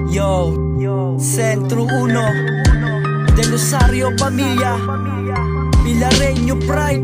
Yo, Centro 1 Del Rosario Pamilya, Pilareño Pride,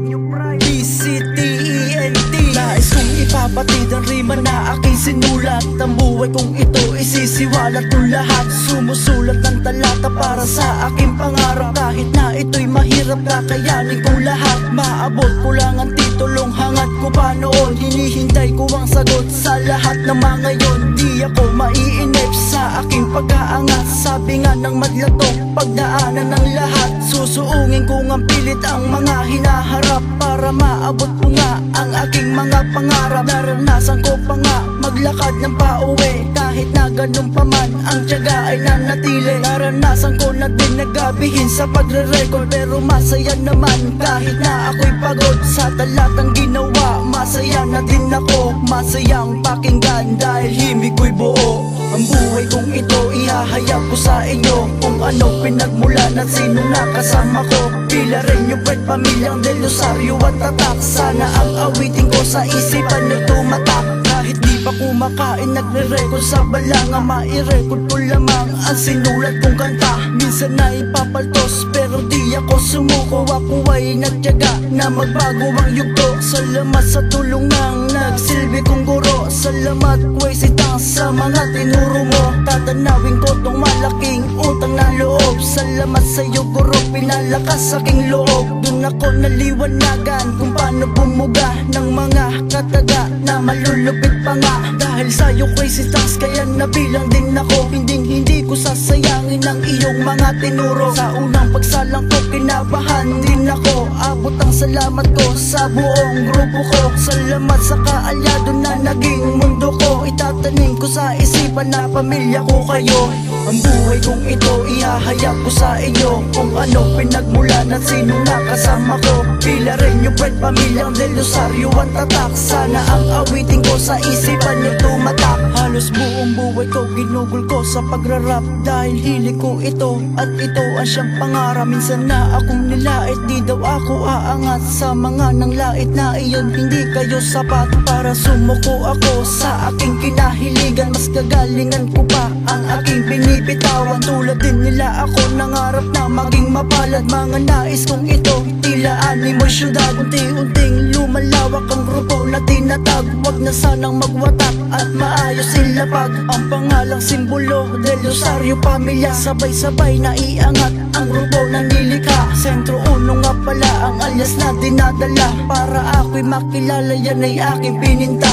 PCTENT. Nais kong ipapatid ang rima na aking sinulat. Ang buhay kong ito isisiwalat kong lahat. Sumusulat ng talata para sa aking pangarap. Kahit na ito'y mahirap, kakayanin kong lahat. Maabot ko lang ang titulong hangad ko pa noon. Hinihintay ko ang sagot sa lahat ng mga yon. Di ako maiinip sa aking pag-aangat. Sabi nga ng madlatong pagdaanan ng lahat. Susuungin kong ang pilit ang mga hinaharap para maabot ko nga ang aking mga pangarap. Naranasan ko pa nga maglakad ng pauwi, kahit na ganun pa man ang tiyaga ay nanatili. Naranasan ko na din nagabihin sa pagre-record, pero masaya naman kahit na ako'y pagod sa talatang ginawa. Masaya na din ako, masayang pakinggan dahil himig ko'y buo. Ang buhay kong ito ihahayag ko sa inyo, kung ano pinagmulan at sino nakasama ko. Pilareño Pride, pamilyang Del Rosario at tatak. Sana ang awitin ko sa isipan nyo tumatak. Kahit di pa kumakain, nagre-record sa balanga. Mai-record ko lamang ang sinulat kong kanta. Minsan na ipapaltos pero di ako sumuko. Ako ay nagtiyaga na magbago ang yugto. Salamat sa tulong ng nagsilbi kong guro. Salamat Quezitang sa mga tinuro mo. Tatanawin ko tong malaking utang na loob. Salamat sa'yo guro, pinalakas aking loob. Dun ako naliwanagan kung paano bumuga ng mga kataga na malulupit pa nga. Dahil sa'yo Quezitang kaya nabilang din ako. Hindi ko sasayangin ang iyong mga tinuro. Sa unang pagsalang ko kinabahan din ako. Abot ang salamat ko sa buong grupo ko. Salamat sa kaalyado na naging mundo ko. Itatanim ko sa isipan na pamilya ko kayo. Ang buhay kong ito ihahayag ko sa inyo, kung ano pinagmulan at sino nakasama ko. Pilareño Pride, pamilyang Del Rosario at tatak. Sana ang awitin ko sa isipan nyo tumatak. Halos buong buhay ko ginugol ko sa pagrarap, dahil hilig ko ito at ito ang siyang pangarap. Minsan na akong nilait, di daw ako aangat sa mga nanglait na iyon hindi kayo sapat para sumuko ako sa aking kinahiligan. Mas gagalingan ko pa ang aking binibitawan. Tulad din nila ako nangarap na maging mapalad. Mga nais kong ito tila animoy syudad. Unti-unting lumalawak ang grupo na tinatag. Wag na sanang magwatak at maayos ilapag ang pangalang simbolo Del Rosario Pamilya. Sabay-sabay na iangat ang grupo na nilikha. Centro 1 nga pala ang alias na dinadala. Para ako'y makilala, yan ay aking pininta.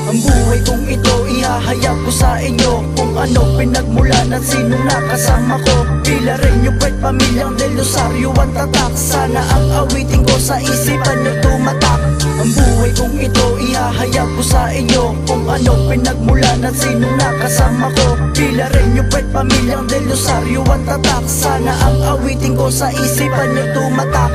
Ang buhay kong ito ihahayag ko sa inyo, kung ano pinagmulan at sino nakasama ko. Pilareño Pride, pamilyang Del Rosario at tatak. Sana ang awitin ko sa isipan nyo tumatak. Ang buhay kong ito ihahayag ko sa inyo, kung ano pinagmulan at sino nakasama ko. Pilareño Pride, pamilyang Del Rosario at tatak. Sana ang awitin ko sa isipan nyo tumatak.